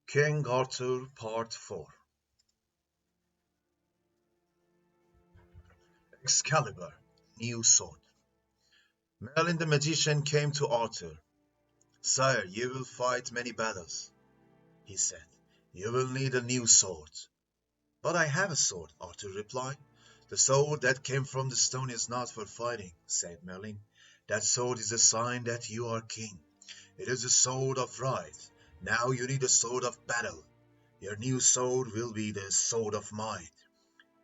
King Arthur Part 4. Excalibur, New Sword. Merlin the magician came to Arthur. "Sire, you will fight many battles," he said. "You will need a new sword." "But I have a sword," Arthur replied. "The sword that came from the stone is not for fighting," said Merlin. "That sword is a sign that you are king. It is a sword of right. Now you need a sword of battle. Your new sword will be the sword of might.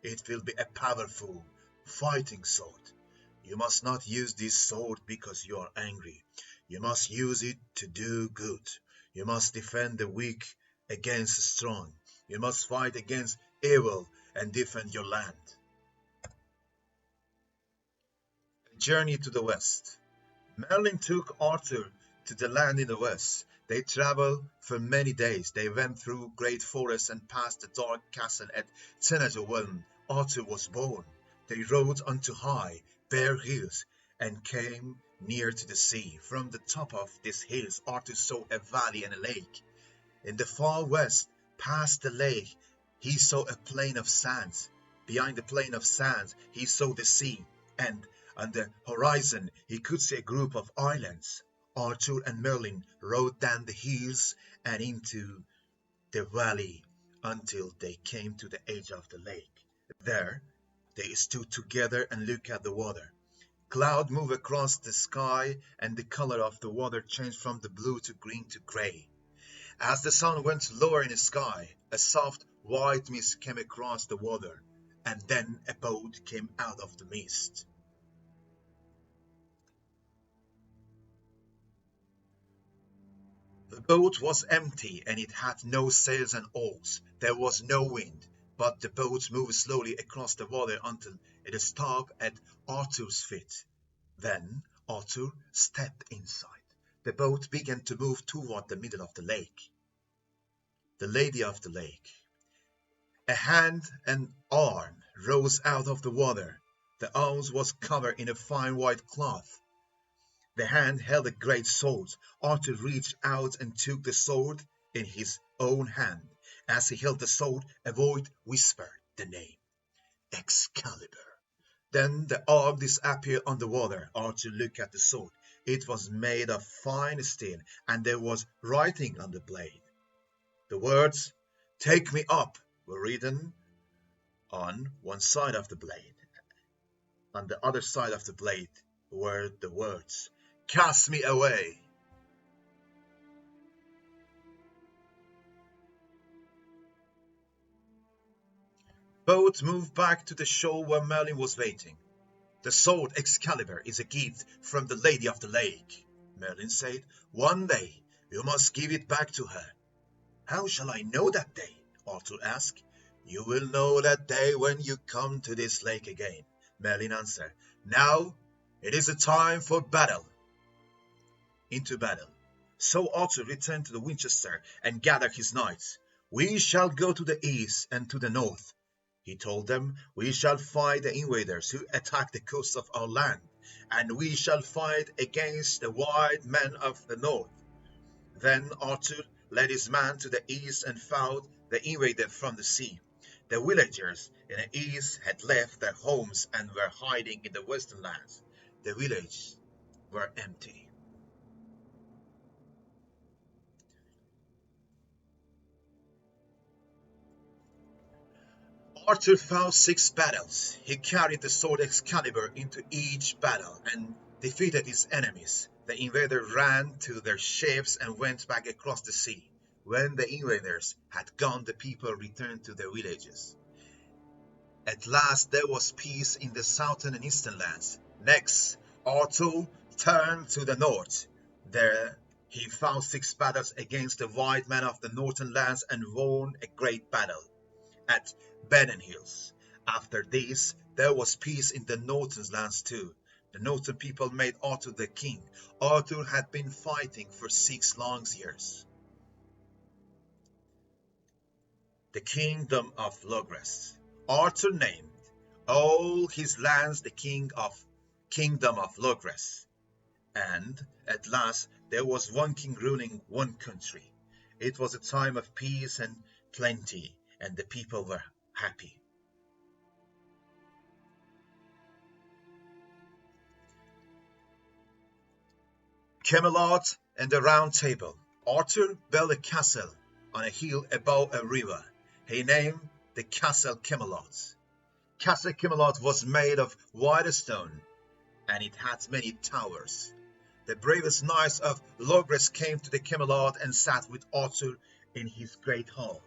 It will be a powerful fighting sword. You must not use this sword because you are angry. You must use it to do good. You must defend the weak against the strong. You must fight against evil and defend your land." A journey to the west. Merlin took Arthur to the land in the west. They traveled for many days. They went through great forests and passed the dark castle at Tanager when Arthur was born. They rode onto high, bare hills and came near to the sea. From the top of these hills Arthur saw a valley and a lake. In the far west, past the lake, he saw a plain of sands. Behind the plain of sands he saw the sea, and on the horizon he could see a group of islands. Arthur and Merlin rode down the hills and into the valley until they came to the edge of the lake. There they stood together and looked at the water. Clouds moved across the sky, and the color of the water changed from the blue to green to gray. As the sun went lower in the sky, a soft white mist came across the water, and then a boat came out of the mist. The boat was empty, and it had no sails and oars. There was no wind, but the boat moved slowly across the water until it stopped at Arthur's feet. Then Arthur stepped inside. The boat began to move toward the middle of the lake. The Lady of the Lake. A hand and arm rose out of the water. The arm was covered in a fine white cloth. The hand held a great sword. Arthur reached out and took the sword in his own hand. As he held the sword, a voice whispered the name, Excalibur. Then the arm disappeared under water. Arthur looked at the sword. It was made of fine steel, and there was writing on the blade. The words, "Take me up," were written on one side of the blade. On the other side of the blade were the words, "Cast me away." Both moved back to the shore where Merlin was waiting. "The sword Excalibur is a gift from the Lady of the Lake," Merlin said. "One day you must give it back to her." "How shall I know that day?" Arthur asked. "You will know that day when you come to this lake again," Merlin answered. "Now it is a time for battle." Into battle. So Arthur returned to the Winchester and gathered his knights. "We shall go to the east and to the north," he told them. "We shall fight the invaders who attack the coast of our land, and we shall fight against the white men of the north." Then Arthur led his men to the east and fought the invaders from the sea. The villagers in the east had left their homes and were hiding in the western lands. The villages were empty. Arthur fought 6 battles. He carried the sword Excalibur into each battle and defeated his enemies. The invaders ran to their ships and went back across the sea. When the invaders had gone, the people returned to their villages. At last there was peace in the southern and eastern lands. Next, Arthur turned to the north. There he fought 6 battles against the white men of the northern lands and won a great battle at Baden Hills. After this, there was peace in the northern lands too. The northern people made Arthur their king. Arthur had been fighting for 6 long years. The Kingdom of Logres. Arthur named all his lands the Kingdom of Logres. And at last there was one king ruling one country. It was a time of peace and plenty, and the people were happy. Camelot and the Round Table. Arthur built a castle on a hill above a river. He named the castle Camelot. Castle Camelot was made of white stone, and it had many towers. The bravest knights of Logres came to the Camelot and sat with Arthur in his great hall.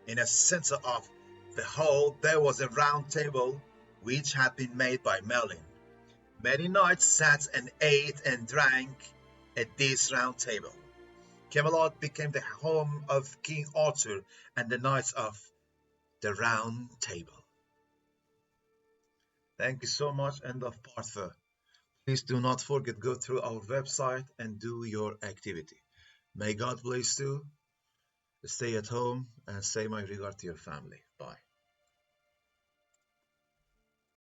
In the center of the hall there was a round table which had been made by Merlin. Many knights sat and ate and drank at this round table. Camelot became the home of King Arthur and the knights of the Round Table. Thank you so much. End of part 4. Please do not forget go through our website and do your activity. May God bless you. Stay at home and say my regard to your family. Bye.